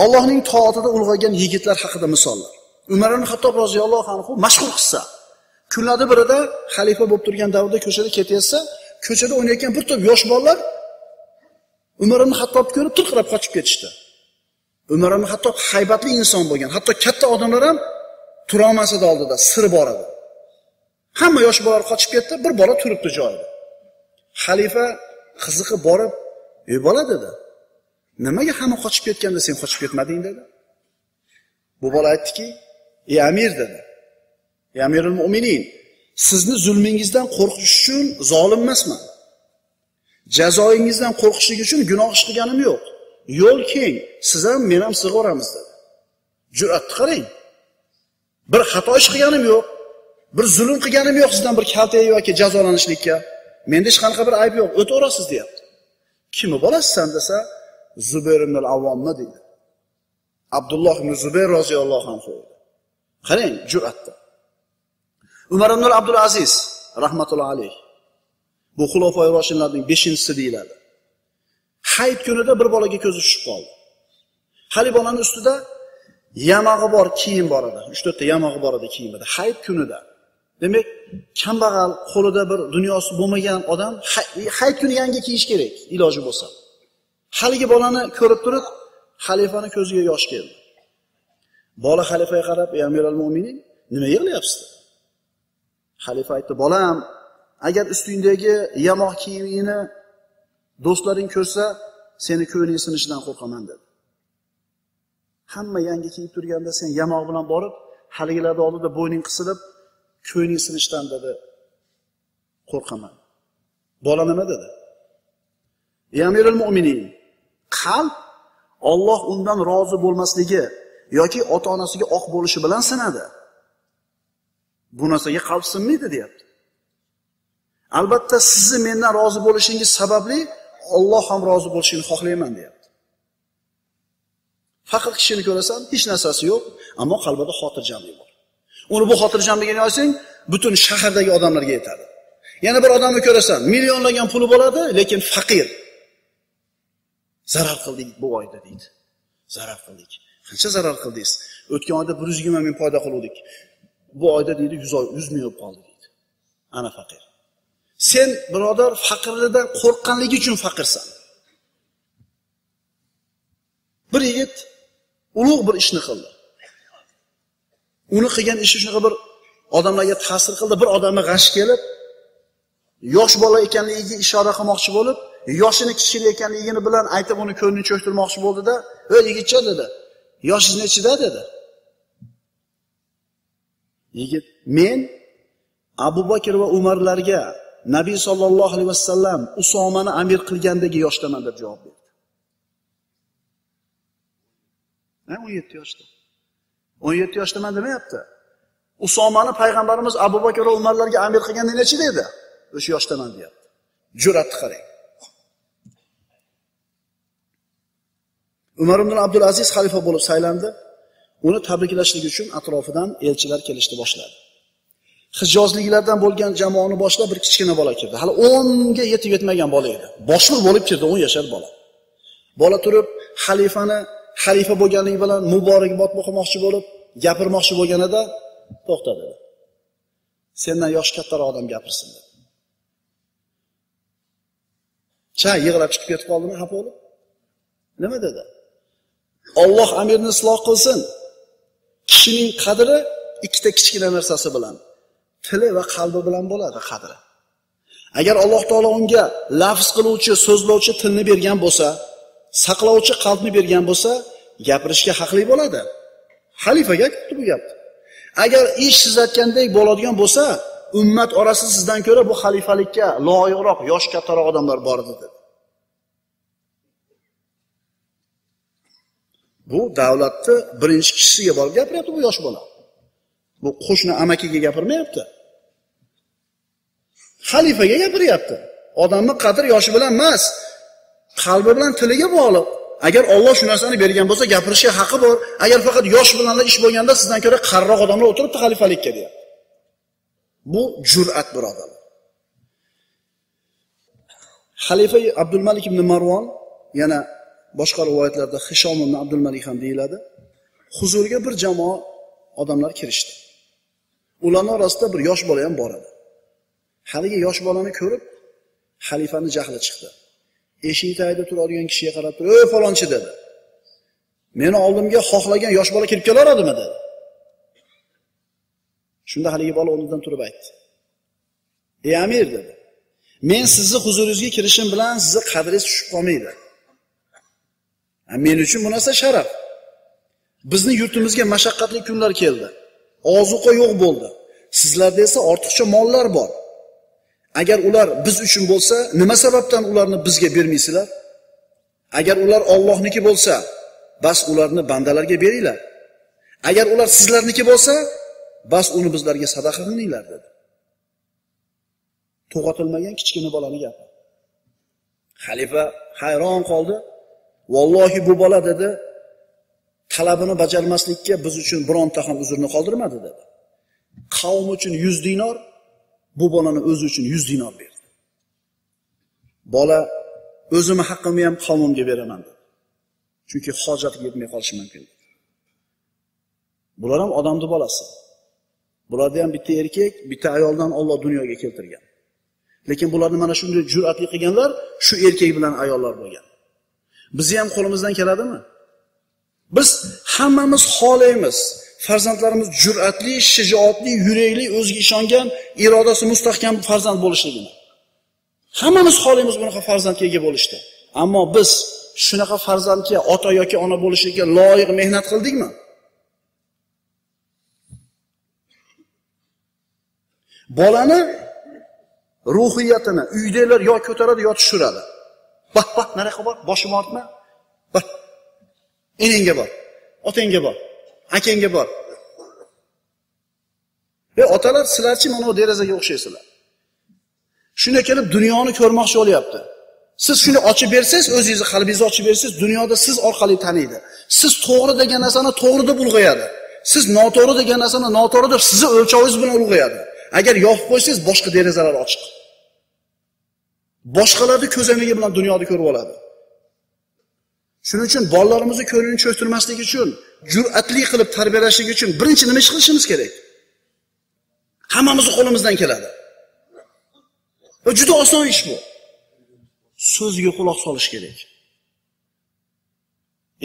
Allohning toatida ulg'aygan yigitlar haqida misollar. Umar ibn Xattob roziyallohu anhu mashhur qissa. Kunlarda birida xalifa bo'lib turgan davrda ko'chada ketayotsa, ko'chada o'ynayotgan bir to'p yosh bolalar Umar ibn Xattobni ko'rib turqirab qochib ketishdi. Umar ibn Xattob haybatli inson bo'lgan, hatto katta odamlar ham tura olmas edi oldida, siri bor edi. Hamma yosh bolalar qochib ketdi, bir bola turibdi joyida. Xalifa qiziqib borib, "Ey bola" dedi. "Nimaga hamma qochib ketganda sen qochib ketmading?" dedi. Bu bola aytdiki, "Ey amir" dedi. "Ey amirul mu'minin, sizni zulmingizdan qo'rqish uchun zolim emasman. Jazoingizdan qo'rqishlik uchun gunoh ish qilganim yo'q. Yo'l keng, siz ham men ham sig'oramiz" dedi. Jur'atni qarang. Bir xato ish qilganim yo'q. Bir zulm qilganim yo'q sizdan bir kalta yoki jazolanishlikka. Menda hech qanaqa bir ayb yo'q, o'taverasiz deyapti. Kimi bo'lasiz desa, Zubayr ibn al-Avvomni deydi. Abdulloh ibn Zubayr roziyallohu anhu. Qarang, jur'atda. Umar ibn Abdul Aziz rahmatullohi alayh. Bu xulofoi roshidlarning 5-chisi deyiladi. Hayit kunida bir bolaga ko'zi tushib qoldi. Hali bolaning ustida yamog'i bor kiyim bor edi. 3-4 ta yamog'i bor edi kiyimida. Hayit kunida. Demak, kambag'al, qo'lida bir dunyosi bo'lmagan odam hayit kuni yangi kiyish kerak, iloji bo'lsa. Haligi bolani ko'rib turib, xalifaning ko'ziga yosh keldi. Bola xalifaga qarab, "Ey amirul mu'minin, nima yig'layapsiz?" Xalifa aytdi, "Bolam, agar ustingdagi yamoq kiyimingni do'stlaring ko'rsa, seni ko'ngling sinishidan qo'rqaman" dedi. Hamma yangi kiyib turganda sen yamoq bilan borib, haligilar oldida bo'yning qisilib, ko'ngling sinishdan dedi, qo'rqaman. Bola nima dedi? "Ey amirul mu'minin, qalb Alloh undan rozi bo'lmasligi yoki ota-onasiga oq bo'lishi bilan sinadi. Bu narsaga qalb sinmaydi" deyapti. "Albatta sizni mendan rozi bo'lishingiz sababli Alloh ham rozi bo'lishini xohlayman" deyapti. Faqir kishini ko'rasan, hech narsasi yo'q, ammo qalbida xotirjamlik bor. Uni bu xotirjamligini olsang, butun shahardagi odamlarga yetadi. Yana bir odamni ko'rasan, millionlagan puli bo'ladi, lekin faqir. "Zarar qildik bu oyda" deydi. Zarar qildik. Qancha zarar qildingiz? O'tgan oyda 120 ming foyda qildik. Bu oyda deydi 100 ming bo'lib qoldi deydi. Ana faqir. Sen birodar faqirlikdan qo'rqqanligi uchun faqirsan. Bir yigit ulug' bir ishni qildi. Uni qilgan ishi shunaqa bir odamlarga ta'sir qildi. Bir odamga g'ash kelib, yosh bola ekanligiga ishora qilmoqchi bo'lib, yoshini kichkina ekanligini bilan aytib uni ko'nglini cho'ktirmoqchi bo'ldi-da, "Ey yigitcha" dedi. "Yoshingiz nechida?" dedi. Yigit, "Men Abu Bakr va Umarlarga Nabiy sollallohu alayhi vasallam Usomani amir qilgandagi yoshdaman" deb javob berdi. 17 yoshda. 17 yoshdaman demayapti. Usomani payg'ambarimiz Abu Bakr va Umarlarga amir qilganda nechida edi? O'sha yoshdaman deyapti. Jur'atni qarang. Umar ibn Abdul Aziz xalifa bo'lib saylandi. Uni tabriklashlik uchun atrofidan elchilar kelishni boshladi. Hijozliklardan bo'lgan jamoani boshlab bir kichkina bola kirdi. Hali 10 ga yetib yetmagan bola edi. Boshliq bo'lib kirdi, 10 yashar bola. Bola turib, xalifa bo'lganligi bilan muborakbod o'qimoqchi bo'lib, gapirmoqchi bo'lganida to'xtadi. "Sendan yoshi kattaroq odam gapirsin" dedi. Yig'lab chiqib ketib qoldimi, xafa bo'lib? Nima dedi? "Alloh amirni isloh qilsin. Kishining qadri ikkita kichkina narsasi bilan, tili va qalbi bilan bo'ladi qadri. Agar Alloh taolo unga lafz qiluvchi, so'zlovchi tilni bergan bo'lsa, saqlovchi qalbni bergan bo'lsa, gapirishga haqli bo'ladi." Xalifaga aytdi bu gapni. Agar ish siz aytgandek bo'ladigan bo'lsa, ummat orasida sizdan ko'ra bu xalifalikka loyiqroq, yosh kattaroq odamlar bor dedi. Bu davlatni birinchi kishisiga borib gapiryapti bu yosh bola. Bu qo'shni amakiga gapirmayapti. Xalifaga gapiryapti. Odamning qadri yoshi bilan emas, qalbi bilan tiliga bog'liq. Agar Alloh shu narsani bergan bo'lsa, gapirishga haqqi bor. Agar faqat yosh bilanlar ish bo'lganda sizdan ko'ra qariroq odamlar o'tiribdi xalifalikka deyapti. Bu jur'at birodarlar. Xalifa Abdul Malik ibn Marvon yana boshqa rivoyatlarda Hishom ibn Abdul Malik ham deyiladi. Huzurga bir jamoa odamlar kirishdi. Ularning orasida bir yosh bola ham bor edi. Haligi yosh bolani ko'rib, xalifaning jahli chiqdi. Eshik tagida turadigan kishiga qarab turib, "Ey falonchi" dedi. "Meni oldimga xohlagan yosh bola kirib kelaveradimi?" dedi. Shunda haligi bola o'rnidan turib aytdi. "Ey amir" dedi. "Men sizni huzuringizga kirishim bilan sizni qadringiz tushib qolmaydi. Men uchun bu narsa sharaf. Bizni yurtimizga mashaqqatli kunlar keldi. Ozuqa yo'q bo'ldi. Sizlarda esa ortiqcha mollar bor. Agar ular biz uchun bo'lsa, nima sababdan ularni bizga bermaysizlar? Agar ular Allohniki bo'lsa, bas ularni bandalarga beringlar. Agar ular sizlarniki bo'lsa, bas uni bizlarga sadaqa qilinglar" dedi. To'g'atilmagan kichkina bolaning gapi. Xalifa hayron qoldi. "Vallohi bu bola" dedi, "talabini bajarmaslikka biz uchun bironta ham uzrni qoldirmadi" dedi. Qavm uchun 100 dinor, bu bolani o'zi uchun 100 dinor berdi. Bola "O'zimni haqqimni ham qavmimga beraman" dedi. Chunki hojatiga yetmay qolishi mumkin. Bular ham odamning bolasi. Bularda ham bitta erkak, bitta ayoldan Alloh dunyoga keltirgan. Lekin bularni mana shunday jur'atli qilganlar shu erkak bilan ayollar bo'lgan. Bizni ham qo'limizdan keladimi? Biz hammamiz xohlaymiz farzandlarimiz jur'atli, shijoatli, yurakli, o'ziga ishongan, irodasi mustahkam farzand bo'lishligini. Hammamiz xohlaymiz bunaqa farzandga ega bo'lishni. Ammo biz shunaqa farzandga ota yoki ona bo'lishga loyiq mehnat qildikmi? Bolani ruhiyatini uydagilar yo ko'taradi yo tushiradi. Bak, nariyoqqa bor, boshimni ortma. Bak. Enangga bor, otangga bor, akangga bor. Ve otalar sizlarchi mana bu derazaga o'xshaysizlar. Shunday kelib dunyoni ko'rmoqchi bo'lyapti. Siz shuni ochib bersangiz, o'zingizni qalbingizni ochib bersangiz, dunyoda siz orqali taniydi. Siz to'g'ri degan narsani to'g'ri deb ulg'ayadi. Siz noto'g'ri degan narsani noto'g'ri deb sizni o'lchovingiz bilan ulg'ayadi. Agar yopib qo'ysangiz, boshqa derazalar ochiq. Boshqalarning ko'zamigi bilan dunyoni ko'rib oladi. Shuning uchun bolalarimizni ko'nglini cho'ktirmaslik uchun, jur'atli qilib tarbiyalashlik uchun birinchi nima ish qilishimiz kerak? Hammamiz qo'limizdan keladi. Va juda oson ish bu. So'ziga quloq solish kerak.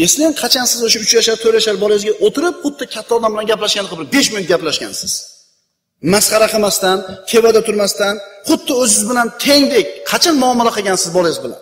Eslang, qachon siz o'sha 3 yoshar, 4 yoshar bolangizga o'tirib, xuddi katta odam bilan gaplashgan qilib 5 minut gaplashgansiz. Masxara qilmasdan, tevada turmasdan, xuddi o'zingiz bilan tengdek qachon muomala qilgansiz bolangiz bilan?